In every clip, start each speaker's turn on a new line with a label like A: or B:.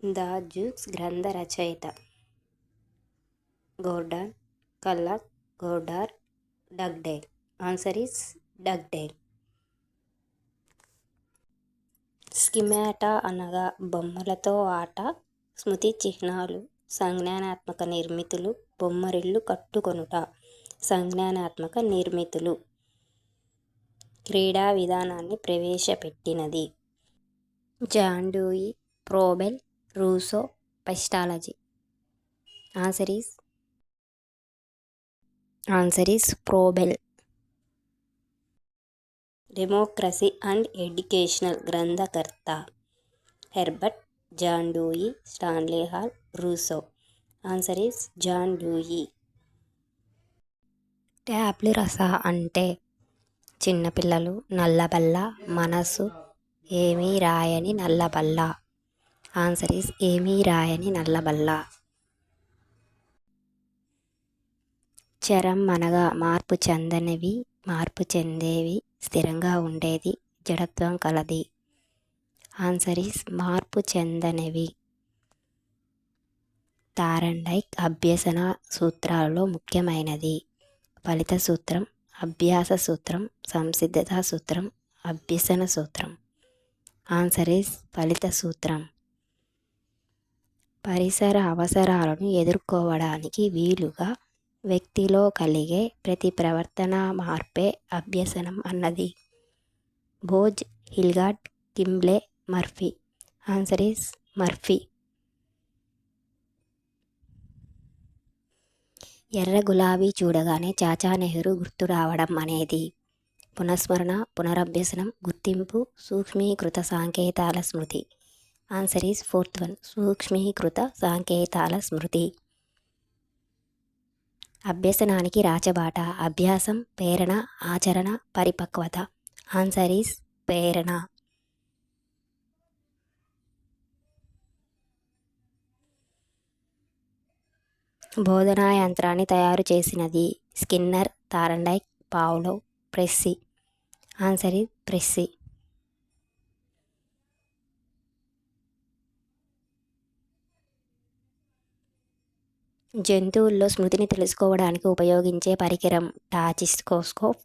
A: The Jukes గ్రంథ రచయిత Gordon, కల్లాక్, Goddard, Dugdale. Answer is Dugdale. Schemata అనగా బొమ్మలతో ఆట, స్మృతి చిహ్నాలు, సంజ్ఞానాత్మక నిర్మితులు, బొమ్మరిల్లు కట్టుకొనుట. సంజ్ఞానాత్మక నిర్మితులు. క్రీడా విధానాన్ని ప్రవేశపెట్టినది. John Dewey, Froebel, Rousseau. Pestalozzi. Answer is Froebel. Democracy and educational గ్రంథకర్త Herbert, John Dewey, Stanley Hall, Rousseau. Answer is John Dewey. Tabula rasa అంటే చిన్నపిల్లలు, నల్లబల్ల, మనసు, ఏమీ రాయని నల్లబల్ల. ఆన్సర్ ఈస్ ఏమీ రాయని నల్లబల్ల. చరం అనగా మార్పు చెందనివి, మార్పు చెందేవి, స్థిరంగా ఉండేది, జడత్వం కలది. ఆన్సర్ ఈస్ మార్పు చెందనివి. థారండైక్ అభ్యసన సూత్రాలలో ముఖ్యమైనది. ఫలిత సూత్రం, అభ్యాస సూత్రం, సంసిద్ధతా సూత్రం, అభ్యసన సూత్రం. ఆన్సర్ ఈస్ ఫలిత సూత్రం. పరిసర అవసరాలను ఎదుర్కోవడానికి వీలుగా వ్యక్తిలో కలిగే ప్రతి ప్రవర్తన మార్పే అభ్యసనం అన్నది. భోజ్, Hilgard, Kimble, Murphy. Answer is Murphy. ఎర్ర గులాబీ చూడగానే చాచా నెహ్రూ గుర్తు రావడం అనేది పునఃస్మరణ, పునరభ్యసనం, గుర్తింపు, సూక్ష్మీకృత సాంకేతాల స్మృతి. ఆన్సర్ ఈస్ ఫోర్త్ వన్, సూక్ష్మీకృత సాంకేతాల స్మృతి. అభ్యసనానికి రాచబాట, అభ్యాసం, ప్రేరణ, ఆచరణ, పరిపక్వత. ఆన్సర్ ఈస్ ప్రేరణ. బోధనా యంత్రాన్ని తయారు చేసినది Skinner, Thorndike, Pavlov, Pressey. Answer is Pressey. జంతువుల్లో స్మృతిని తెలుసుకోవడానికి ఉపయోగించే పరికరం టాచిస్కోస్కోప్,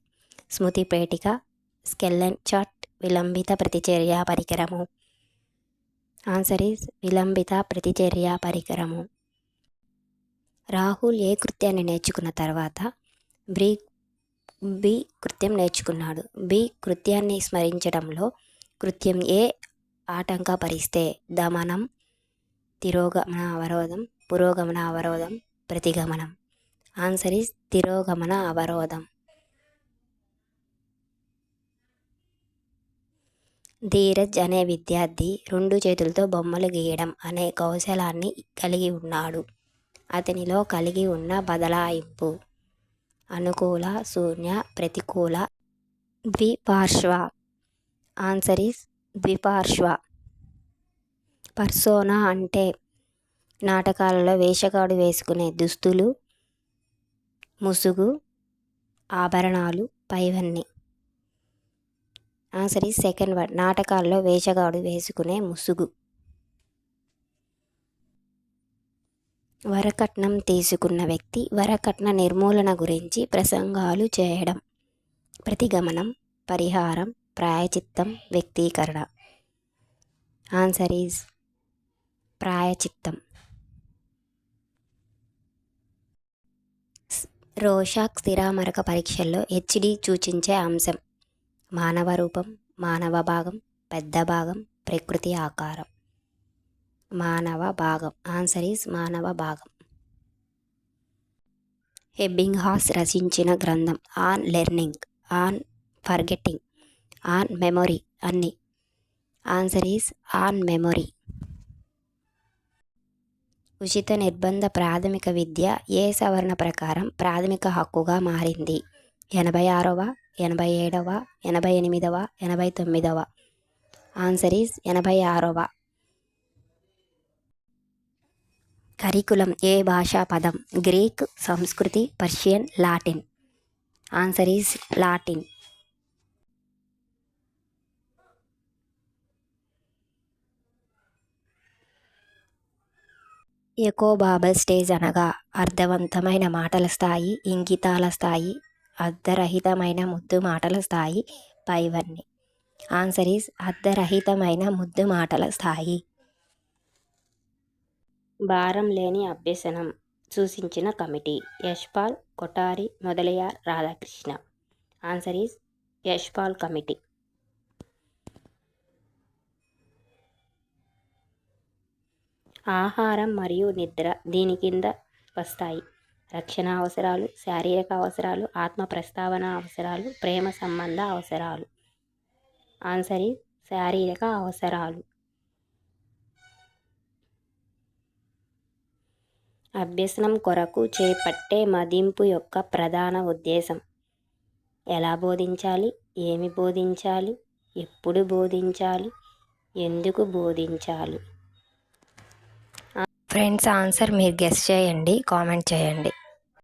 A: స్మృతి పేటిక, స్కెల్లెన్ చార్ట్, విలంబిత ప్రతిచర్య పరికరము. ఆన్సర్ ఈస్ విలంబిత ప్రతిచర్య పరికరము. రాహుల్ ఏ కృత్యాన్ని నేర్చుకున్న తర్వాత బి కృత్యం నేర్చుకున్నాడు? బి కృత్యాన్ని స్మరించడంలో కృత్యం ఏ ఆటంకపరిస్తే దమనం, తిరోగమన అవరోధం, పురోగమన అవరోధం, ప్రతిగమనం. ఆన్సర్ ఈస్ తిరోగమన అవరోధం. ధీరజ్ అనే విద్యార్థి 2 చేతులతో బొమ్మలు గీయడం అనే కౌశలాన్ని కలిగి ఉన్నాడు. అతనిలో కలిగి ఉన్న బదలాయింపు అనుకూల, శూన్య, ప్రతికూల, ద్విపార్శ్వ. ఆన్సర్ ఈస్ ద్విపార్శ్వ. పర్సోనా అంటే నాటకాలలో వేషగాడు వేసుకునే దుస్తులు, ముసుగు, ఆభరణాలు, పైవన్నీ. ఆన్సర్ ఈస్ సెకండ్ వన్, నాటకాల్లో వేషగాడు వేసుకునే ముసుగు. వరకట్నం తీసుకున్న వ్యక్తి వరకట్న నిర్మూలన గురించి ప్రసంగాలు చేయడం. ప్రతిగమనం, పరిహారం, ప్రాయచిత్తం, వ్యక్తీకరణ. ఆన్సర్ ఈజ్ ప్రాయచిత్తం. రోషాక్ స్థిరామరక పరీక్షల్లో హెచ్డి సూచించే అంశం మానవ రూపం, మానవ భాగం, పెద్ద భాగం, ప్రకృతి ఆకారం. మానవ భాగం. ఆన్సర్ ఈజ్ మానవ భాగం. ఎబ్బింగ్హాస్ రచించిన గ్రంథం on learning, on forgetting, on memory అన్ని. Answer is on memory. ఉచిత నిర్బంధ ప్రాథమిక విద్య ఏ సవరణ ప్రకారం ప్రాథమిక హక్కుగా మారింది? 86వ, 87వ, 88వ, 89వ. ఆన్సర్ ఈజ్ 86వ. కరికులం ఏ భాషా పదం? గ్రీక్, సంస్కృతి, Persian, Latin. Answer is Latin. Echo babble stage అనగా అర్థవంతమైన మాటల స్థాయి, ఇంగితాల స్థాయి, అర్ధరహితమైన ముద్దు మాటల స్థాయి పైవన్నీ. ఆన్సర్ ఈజ్ అర్ధరహితమైన ముద్దు మాటల స్థాయి. భారం లేని అభ్యసనం సూచించిన committee Yashpal, Kothari, Mudaliar, Radhakrishna. Answer is Yashpal committee. ఆహారం మరియు నిద్ర దీని కింద వస్తాయి. రక్షణ అవసరాలు, శారీరక అవసరాలు, ఆత్మ ప్రస్తావన అవసరాలు, ప్రేమ సంబంధ అవసరాలు. ఆన్సర్ ఈజ్ శారీరక అవసరాలు. అభ్యసనం కొరకు చేపట్టే మదింపు యొక్క ప్రధాన ఉద్దేశం. ఎలా బోధించాలి, ఏమి బోధించాలి, ఎప్పుడు బోధించాలి, ఎందుకు బోధించాలి. ఫ్రెండ్స్, ఆన్సర్ మీరు గెస్ చేయండి, కామెంట్ చేయండి.